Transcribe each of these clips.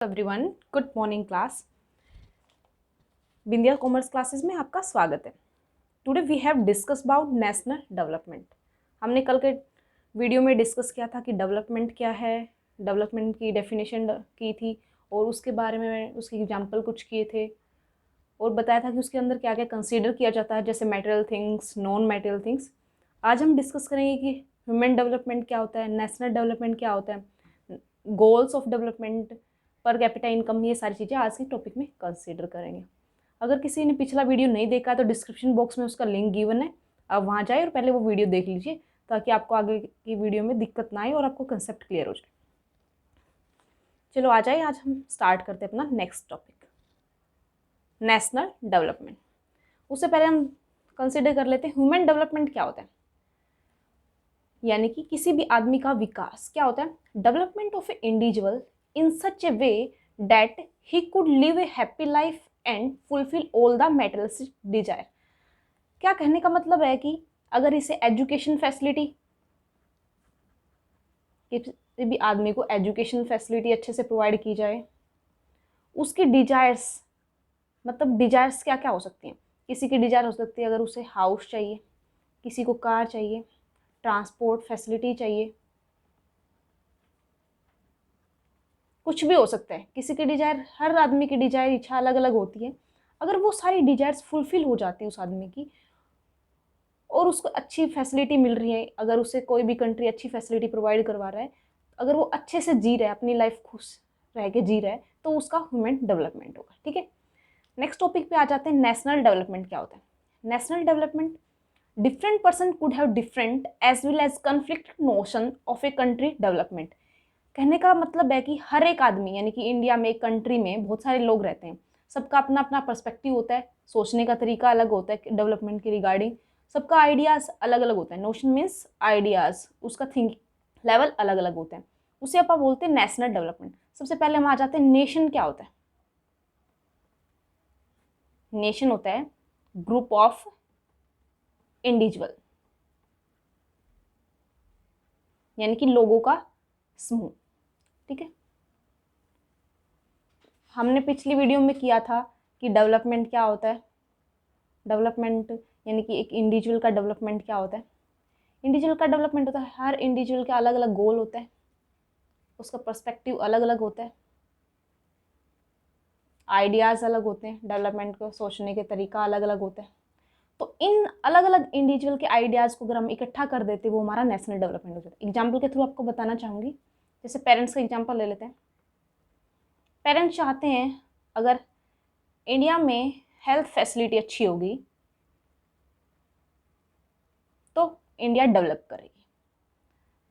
Everyone, good morning class. Bindiya commerce classes में आपका स्वागत है। Today we have discuss about national development. हमने कल के वीडियो में डिस्कस किया था कि डेवलपमेंट क्या है, डेवलपमेंट की डेफिनेशन की थी और उसके बारे में उसके एग्जाम्पल कुछ किए थे और बताया था कि उसके अंदर क्या क्या कंसीडर किया जाता है, जैसे material things, non material things. आज हम डिस्कस करेंगे कि ह्यूमन डेवलपमेंट क्या होता है, नेशनल डेवलपमेंट क्या होता है, goals of development, per capita income, ये सारी चीज़ें आज के टॉपिक में कंसीडर करेंगे। अगर किसी ने पिछला वीडियो नहीं देखा तो डिस्क्रिप्शन बॉक्स में उसका लिंक गिवन है, आप वहाँ जाए और पहले वो वीडियो देख लीजिए ताकि आपको आगे की वीडियो में दिक्कत ना आए और आपको कंसेप्ट क्लियर हो जाए। चलो आ जाए, आज हम स्टार्ट करते हैं अपना नेक्स्ट टॉपिक, नेशनल डेवलपमेंट। उससे पहले हम कंसिडर कर लेते हैं ह्यूमन डेवलपमेंट क्या होता है, यानी कि किसी भी आदमी का विकास क्या होता है। Development of a individual in such a way that he could live a happy life and fulfil all the materialistic desire. क्या कहने का मतलब है कि अगर इसे एजुकेशन फैसिलिटी, किसी भी आदमी को एजुकेशन फैसिलिटी अच्छे से प्रोवाइड की जाए, उसकी डिजायर्स, मतलब डिजायर्स क्या क्या हो सकती हैं। किसी की डिजायर हो सकती है अगर उसे हाउस चाहिए, किसी को कार चाहिए, ट्रांसपोर्ट फैसिलिटी चाहिए, कुछ भी हो सकता है। किसी की डिजायर, हर आदमी की डिजायर, इच्छा अलग अलग होती है। अगर वो सारी डिजायर्स फुलफिल हो जाती है उस आदमी की और उसको अच्छी फैसिलिटी मिल रही है, अगर उसे कोई भी कंट्री अच्छी फैसिलिटी प्रोवाइड करवा रहा है, अगर वो अच्छे से जी रहा है, अपनी लाइफ खुश रह के जी रहा है, तो उसका ह्यूमन डेवलपमेंट होगा। ठीक है, नेक्स्ट टॉपिक पे आ जाते हैं, नेशनल डेवलपमेंट क्या होता है। National development, different person could have different as well as conflict notion of a country development. कहने का मतलब है कि हर एक आदमी, यानी कि इंडिया में, एक कंट्री में बहुत सारे लोग रहते हैं, सबका अपना अपना पर्सपेक्टिव होता है, सोचने का तरीका अलग होता है डेवलपमेंट के रिगार्डिंग, सबका आइडियाज़ अलग अलग होता है। नोशन मीन्स आइडियाज़, उसका थिंक लेवल अलग अलग होता है, उसे अपन बोलते हैं नेशनल डेवलपमेंट। सबसे पहले हम आ जाते हैं, नेशन क्या होता है। नेशन होता है ग्रुप ऑफ इंडिविजुअल, यानी कि लोगों का समूह। ठीक है, हमने पिछली वीडियो में किया था कि डेवलपमेंट क्या होता है। डेवलपमेंट यानी कि एक इंडिविजुअल का डेवलपमेंट क्या होता है। इंडिविजुअल का डेवलपमेंट होता है, हर इंडिविजुअल का अलग अलग गोल होता है, उसका पर्सपेक्टिव अलग अलग होता है, आइडियाज़ अलग होते हैं, डेवलपमेंट को सोचने के तरीका अलग अलग होता है। तो इन अलग अलग इंडिविजुअल के आइडियाज़ को अगर हम इकट्ठा कर देते हैं, वो हमारा नेशनल डेवलपमेंट हो जाता है। एग्जाम्पल के थ्रू आपको बताना चाहूँगी, जैसे पेरेंट्स का एग्जाम्पल ले लेते हैं। पेरेंट्स चाहते हैं अगर इंडिया में हेल्थ फैसिलिटी अच्छी होगी तो इंडिया डेवलप करेगी।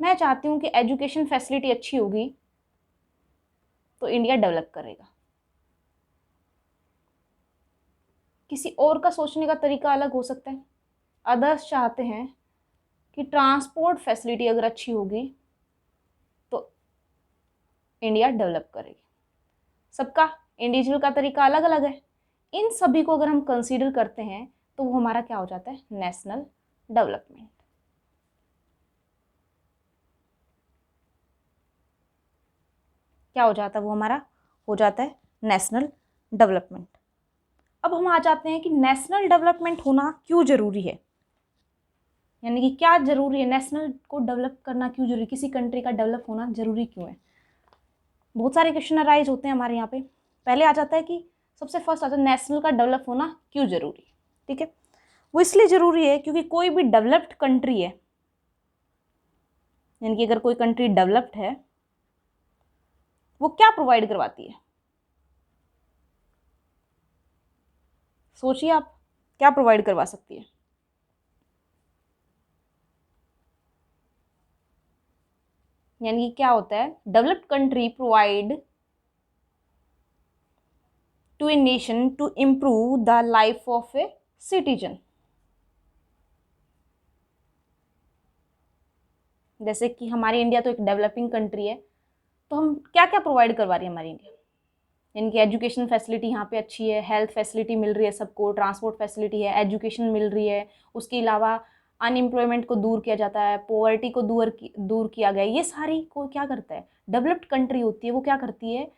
मैं चाहती हूँ कि एजुकेशन फैसिलिटी अच्छी होगी तो इंडिया डेवलप करेगा। किसी और का सोचने का तरीका अलग हो सकता है। अदर्स चाहते हैं कि ट्रांसपोर्ट फैसिलिटी अगर अच्छी होगी तो इंडिया डेवलप करेगी। सबका इंडिविजुअल का तरीका अलग अलग है। इन सभी को अगर हम कंसीडर करते हैं तो वो हमारा क्या हो जाता है, नेशनल डेवलपमेंट। क्या हो जाता है, वो हमारा हो जाता है नेशनल डेवलपमेंट। अब हम आ जाते हैं कि नेशनल डेवलपमेंट होना क्यों जरूरी है, यानी कि क्या जरूरी है, नेशनल को डेवलप करना क्यों जरूरी, किसी कंट्री का डेवलप होना जरूरी क्यों है। बहुत सारे क्वेश्चन अराइज होते हैं हमारे यहाँ पे। पहले आ जाता है कि सबसे फर्स्ट आता है नेशनल का डेवलप होना क्यों जरूरी। ठीक है, वो इसलिए जरूरी है क्योंकि कोई भी डेवलप्ड कंट्री है, यानी कि अगर कोई कंट्री डेवलप्ड है, वो क्या प्रोवाइड करवाती है, सोचिए आप, क्या प्रोवाइड करवा सकती है। यानी कि क्या होता है, developed country provide to a nation to improve the life of a citizen. जैसे कि हमारी इंडिया तो एक डेवलपिंग कंट्री है, तो हम क्या क्या प्रोवाइड करवा रही है हमारी इंडिया, यानी कि एजुकेशन फैसिलिटी यहाँ पे अच्छी है, हेल्थ फैसिलिटी मिल रही है सबको, ट्रांसपोर्ट फैसिलिटी है, एजुकेशन मिल रही है, उसके अलावा अनएम्प्लॉयमेंट को दूर किया जाता है, पॉवर्टी को दूर किया गया। ये सारी को क्या करता है, डेवलप्ड कंट्री होती है वो क्या करती है,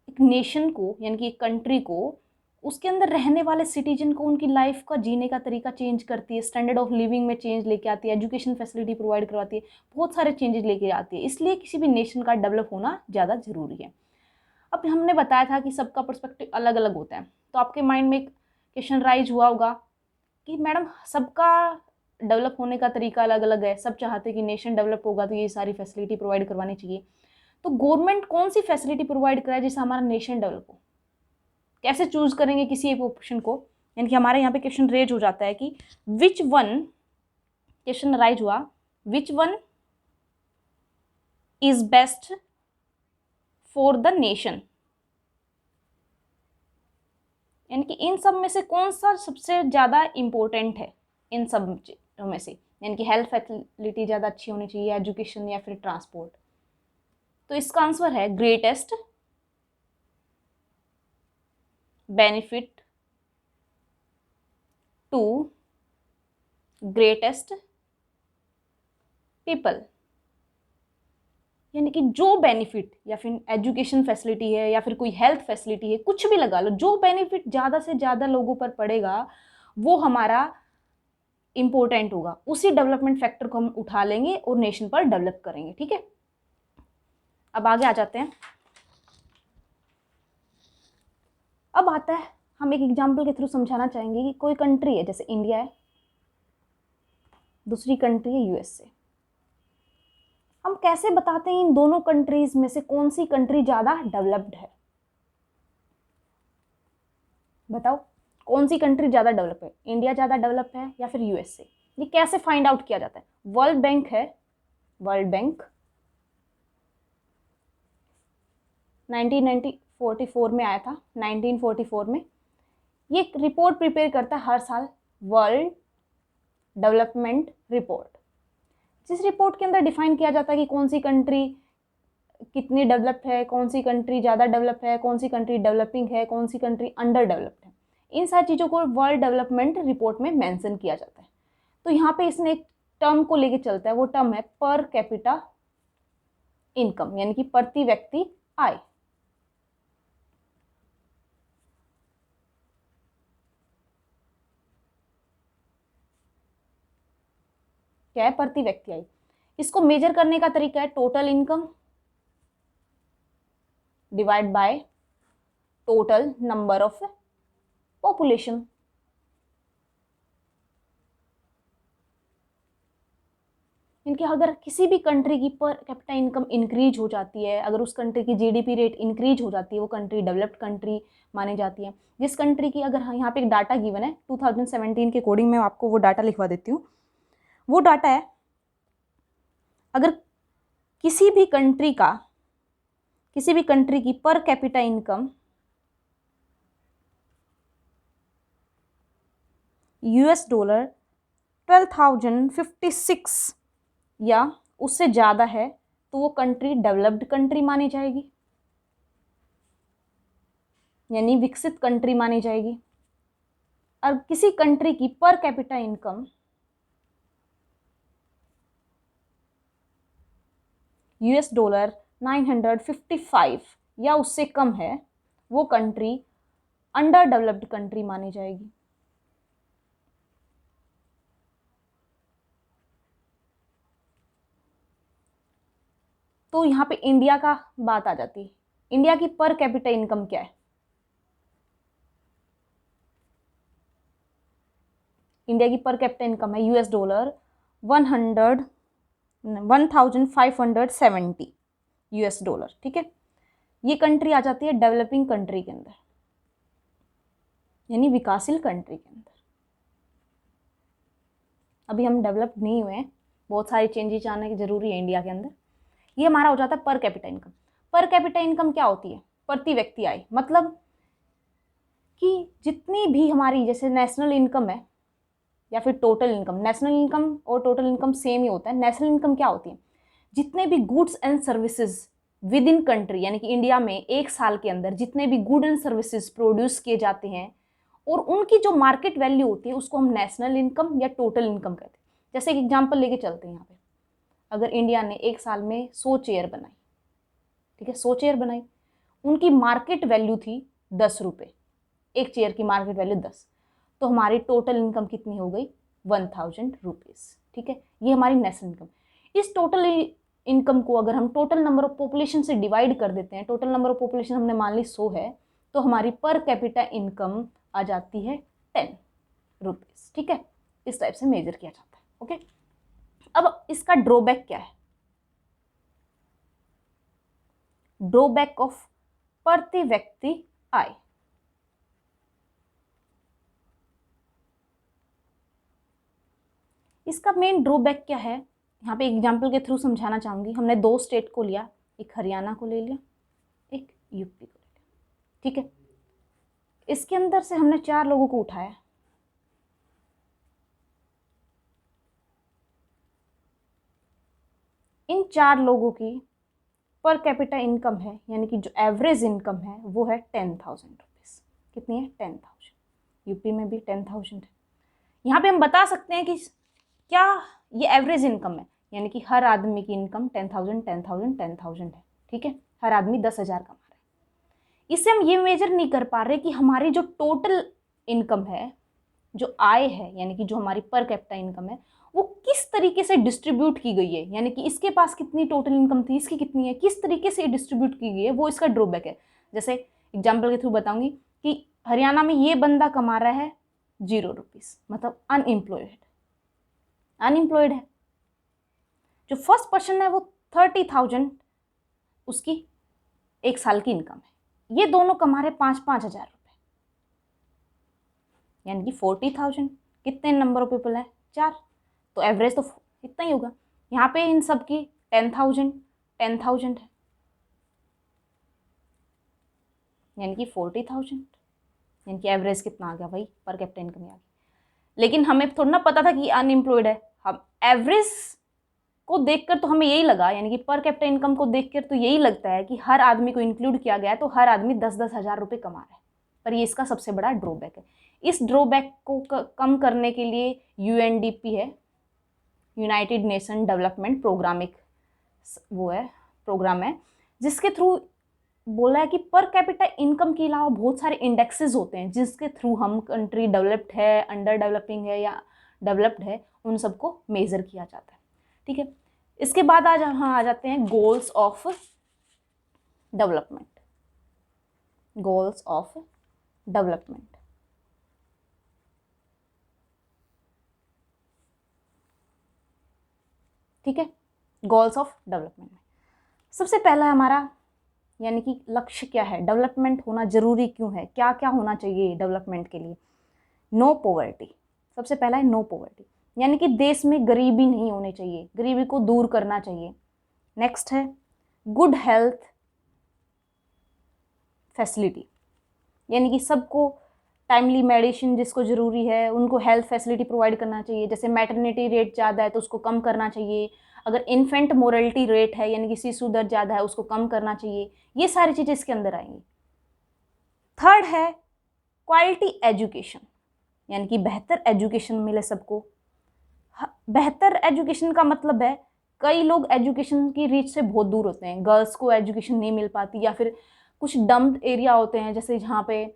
एक नेशन को यानी कि एक कंट्री को, उसके अंदर रहने वाले सिटीजन को उनकी लाइफ का जीने का तरीका चेंज करती है, स्टैंडर्ड ऑफ लिविंग में चेंज लेके आती है, एजुकेशन फैसिलिटी प्रोवाइड करवाती है, बहुत सारे चेंजेस लेके आती है। इसलिए किसी भी नेशन का डेवलप होना ज़्यादा ज़रूरी है। अब हमने बताया था कि सबका पर्सपेक्टिव अलग अलग होता है, तो आपके माइंड में एक क्वेश्चन राइज हुआ होगा कि मैडम सबका डेवलप होने का तरीका अलग अलग है, सब चाहते हैं कि नेशन डेवलप होगा तो ये सारी फैसिलिटी प्रोवाइड करवानी चाहिए, तो गवर्नमेंट कौन सी फैसिलिटी प्रोवाइड कराए जिससे हमारा नेशन डेवलप हो? कैसे चूज करेंगे किसी एक ऑप्शन को? यानी कि हमारे यहाँ पे क्वेश्चन रेज हो जाता है कि विच वन, क्वेश्चन राइज हुआ, which one is best for the nation, यानी कि इन सब में से कौन सा सबसे ज़्यादा इम्पोर्टेंट है इन सब में से, यानी कि हेल्थ फैसिलिटी ज़्यादा अच्छी होनी चाहिए, एजुकेशन या फिर ट्रांसपोर्ट। तो इसका आंसर है greatest benefit to greatest people, यानी कि जो बेनिफिट या फिर एजुकेशन फैसिलिटी है या फिर कोई हेल्थ फैसिलिटी है, कुछ भी लगा लो, जो बेनिफिट ज़्यादा से ज़्यादा लोगों पर पड़ेगा वो हमारा इम्पोर्टेंट होगा, उसी डेवलपमेंट फैक्टर को हम उठा लेंगे और नेशन पर डेवलप करेंगे। ठीक है, अब आगे आ जाते हैं। अब आता है, हम एक एग्जाम्पल के थ्रू समझाना चाहेंगे कि कोई कंट्री है, जैसे इंडिया है, दूसरी कंट्री है यूएसए। हम कैसे बताते हैं इन दोनों कंट्रीज में से कौन सी कंट्री ज़्यादा डेवलप्ड है? बताओ कौन सी कंट्री ज़्यादा डेवलप है, इंडिया ज़्यादा डेवलप है या फिर यूएसए? ये कैसे फाइंड आउट किया जाता है? वर्ल्ड बैंक है, वर्ल्ड बैंक 1944 में आया था, 1944 में। ये एक रिपोर्ट प्रिपेयर करता है हर साल, वर्ल्ड डेवलपमेंट रिपोर्ट, जिस रिपोर्ट के अंदर डिफाइन किया जाता है कि कौन सी कंट्री कितनी डेवलप है, कौन सी कंट्री ज़्यादा डेवलप है, कौन सी कंट्री डेवलपिंग है, कौन सी कंट्री अंडर डेवलप्ड है। इन सारी चीज़ों को वर्ल्ड डेवलपमेंट रिपोर्ट में मेंशन किया जाता है। तो यहाँ पे इसने एक टर्म को लेके चलता है, वो टर्म है पर कैपिटा इनकम, यानी कि प्रति व्यक्ति आय। क्या है? प्रति व्यक्ति आय। इसको मेजर करने का तरीका है total income divide by total number of population. इनके अगर किसी भी कंट्री की पर कैपिटा इनकम इंक्रीज हो जाती है, अगर उस कंट्री की जीडीपी रेट इंक्रीज हो जाती है, वो कंट्री डेवलप्ड कंट्री मानी जाती है। जिस कंट्री की, अगर यहाँ पे एक डाटा गिवन है 2017 के अकॉर्डिंग, मैं आपको वो डाटा लिखवा देती हूँ। वो डाटा है, अगर किसी भी कंट्री की पर कैपिटा इनकम $12,056 या उससे ज़्यादा है तो वो कंट्री डेवलप्ड कंट्री मानी जाएगी, यानी विकसित कंट्री मानी जाएगी। और किसी कंट्री की पर कैपिटा इनकम $955 या उससे कम है, वो कंट्री अंडर डेवलप्ड कंट्री मानी जाएगी। तो यहाँ पे इंडिया का बात आ जाती है। इंडिया की पर कैपिटा इनकम क्या है? इंडिया की पर कैपिटा इनकम है $1570। ठीक है, ये कंट्री आ जाती है डेवलपिंग कंट्री के अंदर, यानी विकासशील कंट्री के अंदर। अभी हम डेवलप नहीं हुए हैं, बहुत सारी चेंजेस आने की जरूरी है इंडिया के अंदर। ये हमारा हो जाता है per capita income. Per capita income क्या होती है? प्रति व्यक्ति आय, मतलब कि जितनी भी हमारी, जैसे नेशनल इनकम है या फिर टोटल इनकम, नेशनल इनकम और टोटल इनकम सेम ही होता है। नेशनल इनकम क्या होती है? जितने भी goods and services with in country, यानी कि इंडिया में एक साल के अंदर जितने भी गुड एंड सर्विसेज प्रोड्यूस किए जाते हैं और उनकी जो मार्केट वैल्यू होती है, उसको हम नेशनल इनकम या टोटल इनकम कहते हैं। जैसे एक एग्जाम्पल लेके चलते हैं यहाँ पे, अगर इंडिया ने एक साल में 100 चेयर बनाई, ठीक है, 100 चेयर बनाई, उनकी मार्केट वैल्यू थी 10 रुपये, एक चेयर की मार्केट वैल्यू 10, तो हमारी टोटल इनकम कितनी हो गई 1000 रुपीज़। ठीक है, ये हमारी नेशनल इनकम। इस टोटल इनकम को अगर हम टोटल नंबर ऑफ पॉपुलेशन से डिवाइड कर देते हैं, टोटल नंबर ऑफ पॉपुलेशन हमने मान ली 100 है, तो हमारी पर कैपिटा इनकम आ जाती है 10 रुपीज़। ठीक है, इस टाइप से मेजर किया जाता है। ओके, अब इसका ड्रॉबैक क्या है? ड्रॉबैक ऑफ प्रति व्यक्ति आय। इसका मेन ड्रॉबैक क्या है, यहाँ पे एग्जाम्पल के थ्रू समझाना चाहूँगी। हमने 2 स्टेट को लिया, एक हरियाणा को ले लिया, एक यूपी को ले लिया। ठीक है, इसके अंदर से हमने 4 लोगों को उठाया। इन 4 लोगों की पर कैपिटा इनकम है, यानी कि जो एवरेज इनकम है वो है 10,000 रुपीज़। कितनी है? 10,000। यूपी में भी 10,000 है। यहाँ पे हम बता सकते हैं कि क्या ये एवरेज इनकम है, यानी कि हर आदमी की इनकम 10,000 10,000 10,000 है। ठीक है, हर आदमी 10,000 कमा रहा है। इससे हम ये मेजर नहीं कर पा रहे कि हमारी जो टोटल इनकम है, जो आय है, यानी कि जो हमारी पर कैपिटा इनकम है, वो किस तरीके से डिस्ट्रीब्यूट की गई है, यानी कि इसके पास कितनी टोटल इनकम थी, इसकी कितनी है, किस तरीके से डिस्ट्रीब्यूट की गई है, वो इसका ड्रॉबैक है। जैसे एग्जाम्पल के थ्रू बताऊंगी कि हरियाणा में ये बंदा कमा रहा है 0 रुपीज़, मतलब अनएम्प्लॉयड है। जो फर्स्ट पर्सन है वो 30,000 उसकी एक साल की इनकम है। ये दोनों कमा रहे 5-5 हज़ार रुपये, यानी कि 40,000। कितने नंबर ऑफ पीपल है? 4, तो एवरेज तो इतना ही होगा। यहाँ पे इन सब की 10,000 है, यानी कि 40,000, यानी कि एवरेज कितना आ गया भाई? पर कैपिटा इनकम आ गई। लेकिन हमें थोड़ा ना पता था कि अनएम्प्लॉयड है। हम एवरेज को देखकर तो हमें यही लगा, यानी कि पर कैपिटा इनकम को देखकर तो यही लगता है कि हर आदमी को इंक्लूड किया गया है, तो हर आदमी 10-10 हज़ार रुपये कमा रहा है। पर ये इसका सबसे बड़ा ड्रॉबैक है। इस ड्रॉबैक को कम करने के लिए UNDP है, यूनाइटेड नेशन डेवलपमेंट प्रोग्राम, एक वो है प्रोग्राम है, जिसके थ्रू बोला है कि पर कैपिटा इनकम के अलावा बहुत सारे इंडेक्सेस होते हैं जिसके थ्रू हम कंट्री डेवलप्ड है, अंडर डेवलपिंग है या डेवलप्ड है, उन सबको मेजर किया जाता है। ठीक है, इसके बाद आज हम आ जाते हैं goals of development. Goals of development, ठीक है। गोल्स ऑफ डेवलपमेंट में सबसे पहला हमारा यानी कि लक्ष्य क्या है, डेवलपमेंट होना जरूरी क्यों है, क्या क्या होना चाहिए डेवलपमेंट के लिए। नो पॉवर्टी, सबसे पहला है नो पॉवर्टी, यानी कि देश में गरीबी नहीं होनी चाहिए, गरीबी को दूर करना चाहिए। नेक्स्ट है गुड हेल्थ फैसिलिटी, यानी कि सबको टाइमली मेडिसिन जिसको ज़रूरी है उनको हेल्थ फैसिलिटी प्रोवाइड करना चाहिए। जैसे मैटरनिटी रेट ज़्यादा है तो उसको कम करना चाहिए, अगर इन्फेंट मोरलिटी रेट है यानी कि शिशु दर ज़्यादा है उसको कम करना चाहिए। ये सारी चीज़ें इसके अंदर आएंगी। थर्ड है क्वालिटी एजुकेशन, यानी कि बेहतर एजुकेशन मिले सबको। बेहतर एजुकेशन का मतलब है कई लोग एजुकेशन की रीच से बहुत दूर होते हैं, गर्ल्स को एजुकेशन नहीं मिल पाती, या फिर कुछ डम्प्ड एरिया होते हैं जैसे जहाँ पे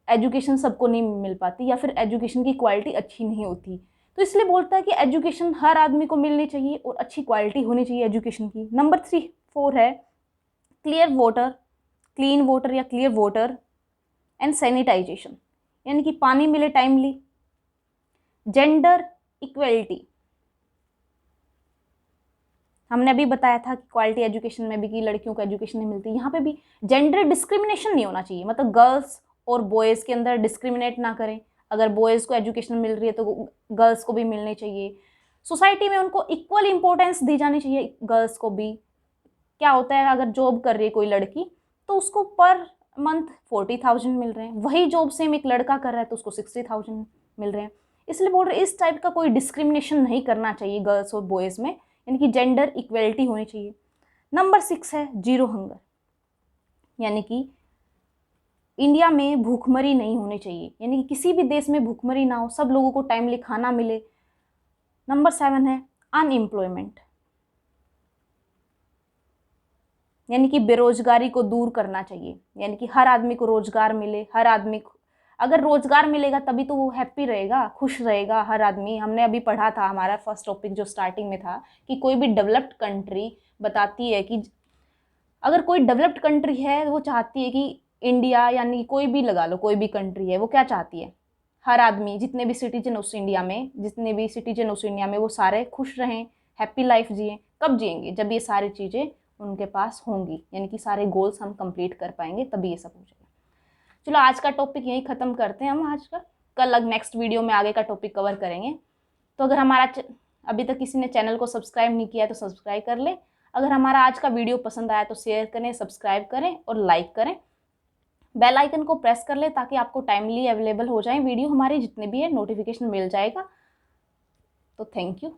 एजुकेशन सबको नहीं मिल पाती, या फिर एजुकेशन की क्वालिटी अच्छी नहीं होती। तो इसलिए बोलता है कि एजुकेशन हर आदमी को मिलनी चाहिए और अच्छी क्वालिटी होनी चाहिए एजुकेशन की। नंबर 4 है क्लियर वाटर, क्लीन वाटर या क्लियर वाटर एंड सैनिटाइजेशन, यानी कि पानी मिले टाइमली। जेंडर इक्वलिटी, हमने अभी बताया था कि क्वालिटी एजुकेशन में भी कि लड़कियों को एजुकेशन नहीं मिलती, यहाँ पे भी जेंडर डिस्क्रिमिनेशन नहीं होना चाहिए, मतलब गर्ल्स और बॉयज़ के अंदर डिस्क्रिमिनेट ना करें। अगर बॉयज़ को एजुकेशन मिल रही है तो गर्ल्स को भी मिलनी चाहिए। सोसाइटी में उनको इक्वल इंपॉर्टेंस दी जानी चाहिए, गर्ल्स को भी। क्या होता है अगर जॉब कर रही है कोई लड़की तो उसको पर मंथ 40,000 मिल रहे हैं, वही जॉब सेम एक लड़का कर रहा है तो उसको 60,000 मिल रहे हैं। इसलिए बोल रहे इस टाइप का कोई डिस्क्रिमिनेशन नहीं करना चाहिए गर्ल्स और बॉयज़ में, यानी कि जेंडर इक्वलिटी होनी चाहिए। नंबर 6 है जीरो हंगर, यानी कि इंडिया में भूखमरी नहीं होनी चाहिए, यानी कि किसी भी देश में भूखमरी ना हो, सब लोगों को टाइमली खाना मिले। नंबर 7 है अनएम्प्लॉयमेंट, यानी कि बेरोजगारी को दूर करना चाहिए, यानी कि हर आदमी को रोजगार मिले। हर आदमी को अगर रोजगार मिलेगा तभी तो वो हैप्पी रहेगा, खुश रहेगा हर आदमी। हमने अभी पढ़ा था, हमारा फर्स्ट टॉपिक जो स्टार्टिंग में था, कि कोई भी डेवलप्ड कंट्री बताती है कि अगर कोई डेवलप्ड कंट्री है वो चाहती है कि इंडिया, यानी कोई भी लगा लो, कोई भी कंट्री है, वो क्या चाहती है, हर आदमी, जितने भी सिटीजन उस इंडिया में वो सारे खुश रहें, हैप्पी लाइफ जिए। कब जिएंगे? जब ये सारी चीज़ें उनके पास होंगी, यानी कि सारे गोल्स हम कंप्लीट कर पाएंगे, तभी ये सब हो जाएगा। चलो आज का टॉपिक यहीं ख़त्म करते हैं हम आज का। कल नेक्स्ट वीडियो में आगे का टॉपिक कवर करेंगे। तो अगर हमारा अभी तक किसी ने चैनल को सब्सक्राइब नहीं किया है तो सब्सक्राइब कर ले। अगर हमारा आज का वीडियो पसंद आया तो शेयर करें, सब्सक्राइब करें और लाइक करें। बेल आइकन को प्रेस कर ले ताकि आपको टाइमली अवेलेबल हो जाए वीडियो, हमारी जितने भी है नोटिफिकेशन मिल जाएगा। तो थैंक यू।